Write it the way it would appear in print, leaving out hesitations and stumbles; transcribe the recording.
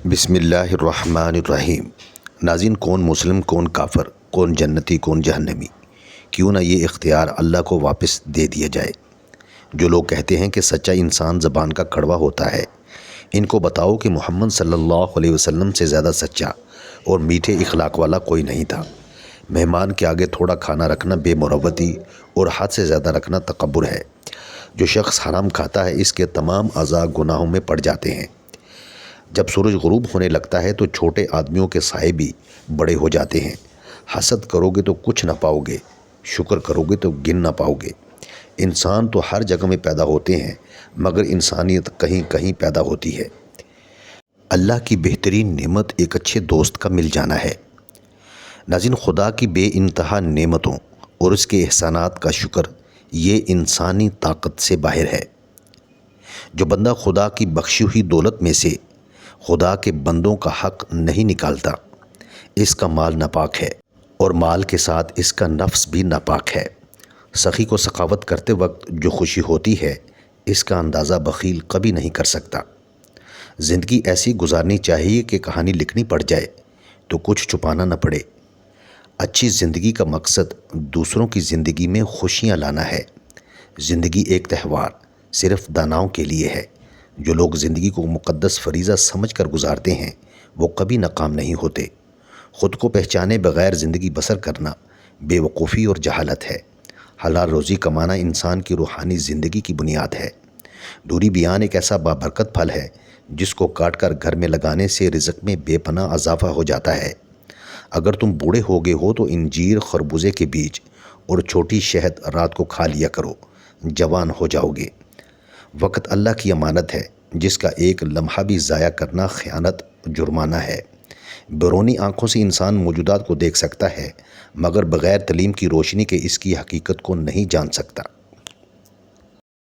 بسم اللہ الرحمن الرحیم۔ ناظرین، کون مسلم، کون کافر، کون جنتی، کون جہنمی؟ کیوں نہ یہ اختیار اللہ کو واپس دے دیا جائے۔ جو لوگ کہتے ہیں کہ سچا انسان زبان کا کڑوا ہوتا ہے، ان کو بتاؤ کہ محمد صلی اللہ علیہ وسلم سے زیادہ سچا اور میٹھے اخلاق والا کوئی نہیں تھا۔ مہمان کے آگے تھوڑا کھانا رکھنا بے مروتی اور حد سے زیادہ رکھنا تکبر ہے۔ جو شخص حرام کھاتا ہے، اس کے تمام اعضاء گناہوں میں پڑ جاتے ہیں۔ جب سورج غروب ہونے لگتا ہے تو چھوٹے آدمیوں کے سائے بھی بڑے ہو جاتے ہیں۔ حسد کرو گے تو کچھ نہ پاؤ گے، شکر کرو گے تو گن نہ پاؤ گے۔ انسان تو ہر جگہ میں پیدا ہوتے ہیں، مگر انسانیت کہیں کہیں پیدا ہوتی ہے۔ اللہ کی بہترین نعمت ایک اچھے دوست کا مل جانا ہے۔ ناظرین، خدا کی بے انتہا نعمتوں اور اس کے احسانات کا شکر یہ انسانی طاقت سے باہر ہے۔ جو بندہ خدا کی بخشی ہوئی دولت میں سے خدا کے بندوں کا حق نہیں نکالتا، اس کا مال ناپاک ہے اور مال کے ساتھ اس کا نفس بھی ناپاک ہے۔ سخی کو سخاوت کرتے وقت جو خوشی ہوتی ہے، اس کا اندازہ بخیل کبھی نہیں کر سکتا۔ زندگی ایسی گزارنی چاہیے کہ کہانی لکھنی پڑ جائے تو کچھ چھپانا نہ پڑے۔ اچھی زندگی کا مقصد دوسروں کی زندگی میں خوشیاں لانا ہے۔ زندگی ایک تہوار صرف داناؤں کے لیے ہے۔ جو لوگ زندگی کو مقدس فریضہ سمجھ کر گزارتے ہیں، وہ کبھی ناکام نہیں ہوتے۔ خود کو پہچانے بغیر زندگی بسر کرنا بے وقوفی اور جہالت ہے۔ حلال روزی کمانا انسان کی روحانی زندگی کی بنیاد ہے۔ دوری بیان ایک ایسا بابرکت پھل ہے جس کو کاٹ کر گھر میں لگانے سے رزق میں بے پناہ اضافہ ہو جاتا ہے۔ اگر تم بوڑھے ہو گئے ہو تو انجیر، خربوزے کے بیج اور چھوٹی شہد رات کو کھا لیا کرو، جوان ہو جاؤ گے۔ وقت اللہ کی امانت ہے، جس کا ایک لمحہ بھی ضائع کرنا خیانت، جرمانہ ہے۔ بیرونی آنکھوں سے انسان موجودات کو دیکھ سکتا ہے، مگر بغیر تعلیم کی روشنی کے اس کی حقیقت کو نہیں جان سکتا۔